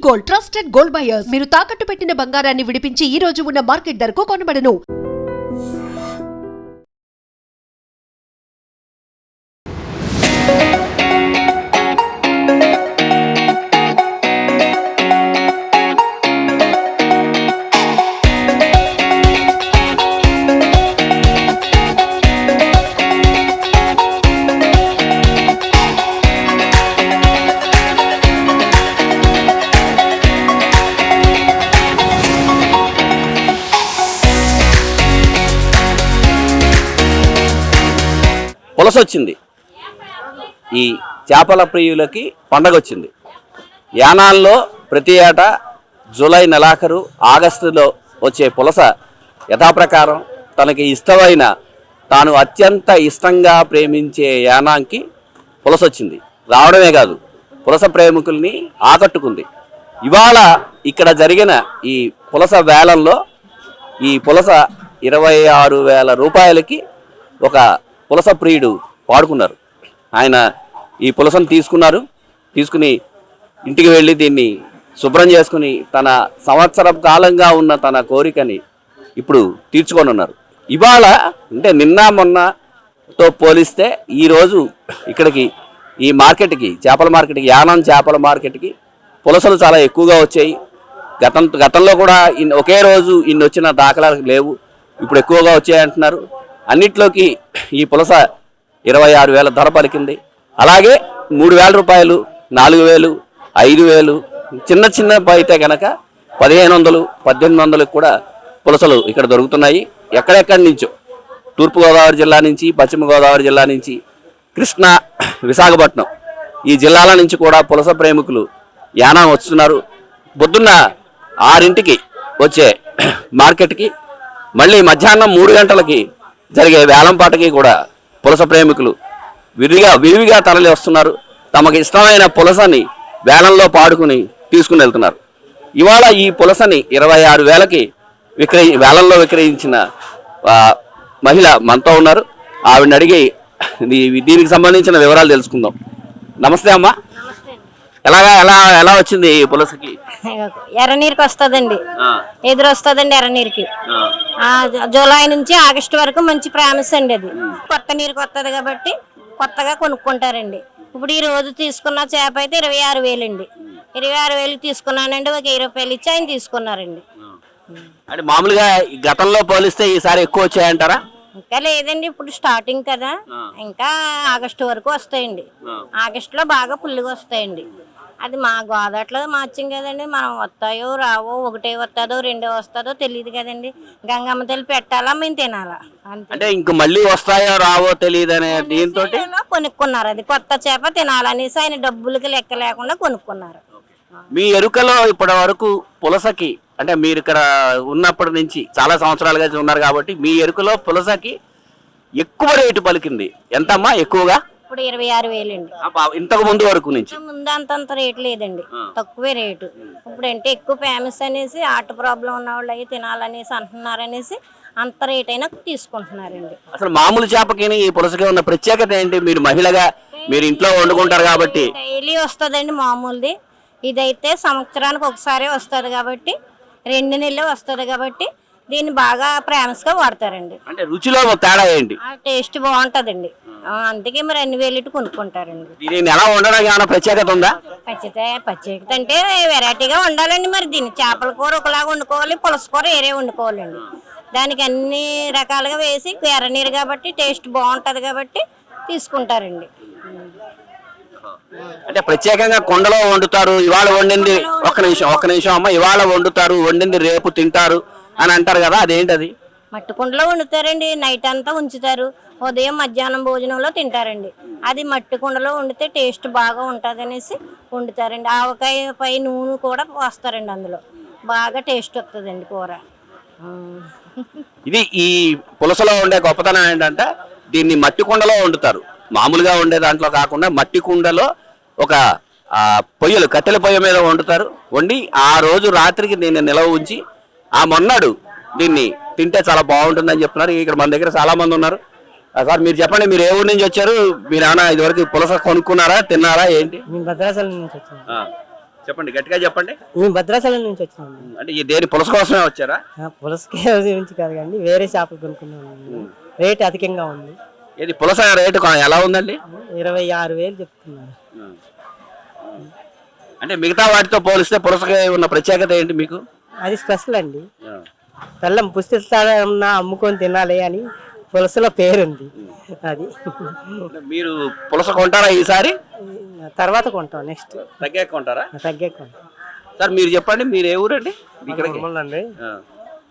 Gold, trusted gold buyers. మీరు తాకట్టు పెట్టిన బంగారాన్ని విడిపించి ఈ రోజు ఉన్న మార్కెట్ ధరకు కొనబడను. పులస వచ్చింది. ఈ చేపల ప్రియులకి పండగ వచ్చింది. యానాల్లో ప్రతి ఏటా జూలై నెలాఖరు ఆగస్టులో వచ్చే పులస యథాప్రకారం తనకి ఇష్టమైన తాను అత్యంత ఇష్టంగా ప్రేమించే యానాంకి పులస వచ్చింది. రావడమే కాదు, పులస ప్రేమికుల్ని ఆకట్టుకుంది. ఇవాళ ఇక్కడ జరిగిన ఈ పులస వేలంలో ఈ పులస 26,000 రూపాయలకి ఒక పులస ప్రియుడు పాడుకున్నారు. ఆయన ఈ పులసను తీసుకుని ఇంటికి వెళ్ళి దీన్ని శుభ్రం చేసుకుని తన సంవత్సరం కాలంగా ఉన్న తన కోరికని ఇప్పుడు తీర్చుకొని ఉన్నారు. ఇవాళ అంటే నిన్న మొన్నతో పోలిస్తే ఈరోజు ఇక్కడికి ఈ మార్కెట్కి, చేపల మార్కెట్కి, యానం చేపల మార్కెట్కి పులసలు చాలా ఎక్కువగా వచ్చాయి. గతంలో కూడా ఒకే రోజు ఇన్ని వచ్చిన దాఖలాలు లేవు. ఇప్పుడు ఎక్కువగా వచ్చాయంటున్నారు. అన్నిట్లోకి ఈ పులస 26,000 ధర పలికింది. అలాగే 3,000 రూపాయలు, 4,000, 5,000, చిన్న అయితే కనుక 1,500, 1,800 కూడా పులసలు ఇక్కడ దొరుకుతున్నాయి. ఎక్కడెక్కడి నుంచో తూర్పుగోదావరి జిల్లా నుంచి, పశ్చిమ గోదావరి జిల్లా నుంచి, కృష్ణా, విశాఖపట్నం ఈ జిల్లాల నుంచి కూడా పులస ప్రేమికులు యానం వస్తున్నారు. పొద్దున్న 6ంటికి వచ్చే మార్కెట్కి మళ్ళీ మధ్యాహ్నం 3 గంటలకి జరిగే వేలంపాటకి కూడా పులస ప్రేమికులు విరివిగా తరలి వస్తున్నారు. తమకు ఇష్టమైన పులసని వేలంలో పాడుకుని తీసుకుని వెళ్తున్నారు. ఇవాళ ఈ పులసని 26,000కి వేలంలో విక్రయించిన మహిళ మనతో ఉన్నారు. ఆవిడని అడిగి దీనికి సంబంధించిన వివరాలు తెలుసుకుందాం. నమస్తే అమ్మా. ఎలా వచ్చింది ఈ పులసకి? ఎర్రనీరుకి వస్తుందండి, ఎదురు వస్తుందండి ఎర్రనీరుకి. జూలై నుంచి ఆగస్టు వరకు మంచి ప్రామిస్ అండి. అది కొత్త నీరుకి వస్తుంది కాబట్టి కొత్తగా కొనుక్కుంటారండి. ఇప్పుడు ఈ రోజు తీసుకున్న చేప అయితే 26,000 అండి. 26,000 తీసుకున్నానండి. ఒక 10 రూపాయలు ఇచ్చి ఆయన తీసుకున్నారండి. అంటే మామూలుగా గతంలో పోలిస్తే ఈసారి ఎక్కువ వచ్చాయంటారా? ఇంకా లేదండి, ఇప్పుడు స్టార్టింగ్ కదా, ఇంకా ఆగస్టు వరకు వస్తాయండి. ఆగస్టులో బాగా పుల్లుగా వస్తాయండి. అది మా గోదాట్లో మార్చాం కదండి, మనం వస్తాయో రావో, ఒకటే వస్తుందో రెండో వస్తుందో తెలియదు కదండి. గంగమ్మ తల్లి పెట్టాలా, మేము తినాలా అంటే ఇంక మళ్ళీ వస్తాయో రావో తెలియదు అనే దీంతో కొనుక్కున్నారు. అది కొత్త చేప తినాలనేసి ఆయన డబ్బులకి లెక్క లేకుండా కొనుక్కున్నారు. మీ ఎరుకలో ఇప్పటి వరకు పులసకి, అంటే మీరు ఇక్కడ ఉన్నప్పటి నుంచి చాలా సంవత్సరాలుగా ఉన్నారు కాబట్టి మీ ఎరుకలో పులసకి ఎక్కువ రేటు పలికింది ఎంతమ్మా? ఎక్కువగా ఇప్పుడు 26,000 అండి. ఇంతకు ముందు వరకు నుంచి ముందు అంతంత రేటు లేదండి, తక్కువే రేటు. ఇప్పుడు అంటే ఎక్కువ ఫేమస్ అనేసి, హార్ట్ ప్రాబ్లం ఉన్న వాళ్ళు అవి తినాలనేసి అంటున్నారనేసి అంత రేట్ అయినా తీసుకుంటున్నారండి. అసలు మామూలు చేపకి ఈ పులసకి ఉన్న ప్రత్యేకత ఏంటి? మీరు మహిళగా మీరు ఇంట్లో వండుకుంటారు కాబట్టి డైలీ వస్తుందండి మామూలుది. ఇదైతే సంవత్సరానికి ఒకసారి వస్తుంది కాబట్టి, 2 నెలలు వస్తుంది కాబట్టి దీన్ని బాగా ప్రేమస్గా వాడతారండి. అంటే రుచిలో తేడా ఏంటి? టేస్ట్ బాగుంటుందండి. అందుకే మరి అన్ని వేలు కొనుక్కుంటారండి. దీన్ని ఎలా వండడానికి ఏమైనా ప్రత్యేకత ఉందా? ప్రత్యేకత అంటే వెరైటీగా వండాలండి. మరి దీన్ని చేపల కూర ఒకలాగా వండుకోవాలి, పులస కూర వేరే వండుకోవాలండి. దానికి అన్ని రకాలుగా వేసి, ఎర్రనీరు కాబట్టి టేస్ట్ బాగుంటుంది కాబట్టి తీసుకుంటారండి. అంటే ప్రత్యేకంగా కొండలో వండుతారు, ఇవాళ వండింది ఒక్క నిమిషం అమ్మ, ఇవాళ వండుతారు, వండింది రేపు తింటారు అని అంటారు కదా, అదేంటది? మట్టి కుండలో వండుతారండి. నైట్ అంతా ఉంచుతారు, ఉదయం మధ్యాహ్నం భోజనంలో తింటారండి. అది మట్టి కుండలో వండితే టేస్ట్ బాగా ఉంటుంది అనేసి వండుతారండి. ఆవకాయ పై నూనె కూడా పోస్తారండి, అందులో బాగా టేస్ట్ వస్తుందండి కూర. ఇది ఈ పులసలో ఉండే గొప్పతనం ఏంటంటే దీన్ని మట్టి కుండలో వండుతారు. మామూలుగా వండే దాంట్లో కాకుండా మట్టి కుండలో ఒక పొయ్యలు, కట్టెల పొయ్యి మీద వండుతారు. వండి ఆ రోజు రాత్రికి దీన్ని నిల్వ ఉంచి ఆ మొన్నాడు దీన్ని తింటే చాలా బాగుంటుందని చెప్తున్నారు. ఇక్కడ మన దగ్గర చాలా మంది ఉన్నారు. సార్ మీరు చెప్పండి, మీరు ఏ ఊరు నుంచి వచ్చారు? మీరు ఏమైనా ఇదివరకు పులస కొనుక్కున్నారా, తిన్నారా, ఏంటి? భద్రాచలం నుంచి వచ్చాను. చెప్పండి, గట్టిగా చెప్పండి. మేము భద్రాచలం నుంచి వచ్చినాము. అంటే ఈ దేని పులస కోసమే వచ్చారా? పులసకి గురించి కాదు కానీ వేరే చేపలు కొనుక్కున్నాము. రేట్ అధికంగా ఉంది. ఇది పులస రేటు ఎలా ఉందండి? 26,000 చెప్తున్నారు. అంటే మిగతా వాటితో పోలిస్తే పులసకి ఉన్న ప్రత్యేకత ఏంటి మీకు? అది స్పెషల్ అండి. బెల్లం పుస్తకాలన్నా అమ్ముకొని తినాలి అని పులసలో పేరుంది. అది మీరు పులస కొంటారా ఈసారి? తర్వాత కొంటాం. నెక్స్ట్ తగ్గాక కొంటారా? తగ్గాక కొంటాం. సార్ మీరు చెప్పండి, మీరు ఏ ఊరండి? ఇక్కడికి అండి.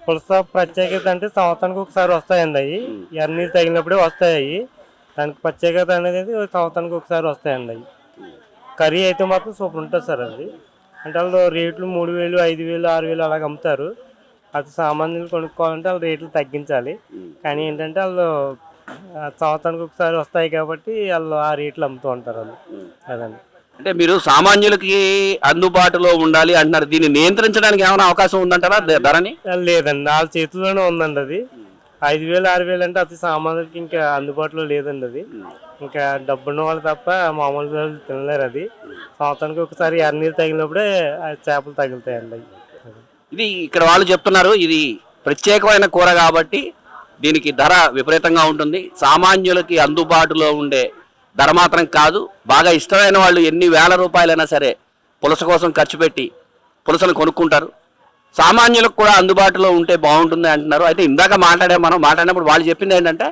పులస ప్రత్యేకత అంటే సంవత్సరానికి ఒకసారి వస్తాయండి. అవి ఎర్రనీరు తగిలినప్పుడే వస్తాయి. దానికి ప్రత్యేకత అనేది సంవత్సరానికి ఒకసారి వస్తాయండి. అవి కర్రీ అయితే మాత్రం సూపర్ ఉంటుంది సార్. అది అంటే వాళ్ళు రేట్లు 3,000, 5,000, 6,000 అలాగ అమ్ముతారు. అది సామాన్యులు కొనుక్కోవాలంటే వాళ్ళు రేట్లు తగ్గించాలి. కానీ ఏంటంటే వాళ్ళు సంవత్సరానికి ఒకసారి వస్తాయి కాబట్టి వాళ్ళు ఆ రేట్లు అమ్ముతూ ఉంటారు వాళ్ళు. అదండి. అంటే మీరు సామాన్యులకి అందుబాటులో ఉండాలి అంటున్నారు. దీన్ని నియంత్రించడానికి ఏమైనా అవకాశం ఉందంటారా ధరని? లేదండి, వాళ్ళ చేతుల్లోనే ఉందండి. అది 5,000, 6,000 అంటే అతి సామాన్యులకి ఇంకా అందుబాటులో లేదండి. అది ఇంకా డబ్బున్న వాళ్ళు తప్ప మామూలు వాళ్ళు తినలేరు. అది సంవత్సరానికి ఒకసారి ఎర్రనీరు తగిలినప్పుడే చేపలు తగులుతాయండి. ఇది ఇక్కడ వాళ్ళు చెప్తున్నారు, ఇది ప్రత్యేకమైన కూర కాబట్టి దీనికి ధర విపరీతంగా ఉంటుంది. సామాన్యులకి అందుబాటులో ఉండే ధర మాత్రం కాదు. బాగా ఇష్టమైన వాళ్ళు ఎన్ని వేల రూపాయలైనా సరే పులస కోసం ఖర్చు పెట్టి పులసను కొనుక్కుంటారు. సామాన్యులకు కూడా అందుబాటులో ఉంటే బాగుంటుంది అంటున్నారు. అయితే ఇందాక మాట్లాడినప్పుడు వాళ్ళు చెప్పింది ఏంటంటే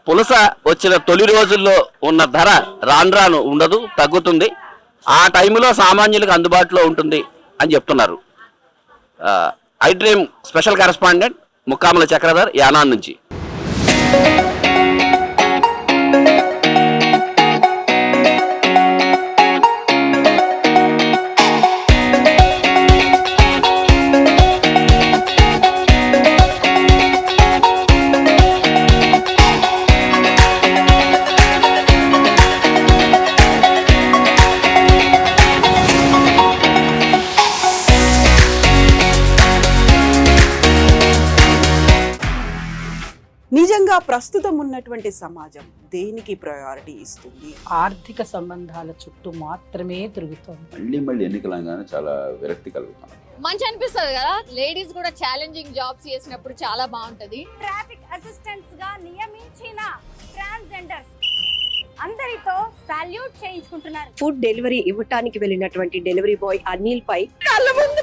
పులస వచ్చిన తొలి రోజుల్లో ఉన్న ధర రాను ఉండదు, తగ్గుతుంది. ఆ టైంలో సామాన్యులకు అందుబాటులో ఉంటుంది అని చెప్తున్నారు. I dream special correspondent Mukkamula Chakradhar, Yanam నుంచి. నిజంగా ప్రస్తుతం ఉన్నటువంటి సమాజం దేనికి ప్రయారిటీ ఇస్తుంది? ఆర్థిక సంబంధాల చుట్టూ మాత్రమే తిరుగుతుంది. మళ్ళీ ఎన్నికలంగానే చాలా విరక్తి కలుగుతాం. మంచి అనిపిస్తుంది కదా, లేడీస్ కూడా ఛాలెంజింగ్ జాబ్స్ చేసినప్పుడు చాలా బాగుంటది. ట్రాఫిక్ అసిస్టెంట్స్ గా నియమించిన ట్రాన్స్జెండర్స్ అందరితో సాల్యూట్ చేయించుకుంటున్నారు. ఫుడ్ డెలివరీ ఇవ్వటానికి వెళ్ళినటువంటి డెలివరీ బాయ్ అనిల్ పై కళ్ళ ముందు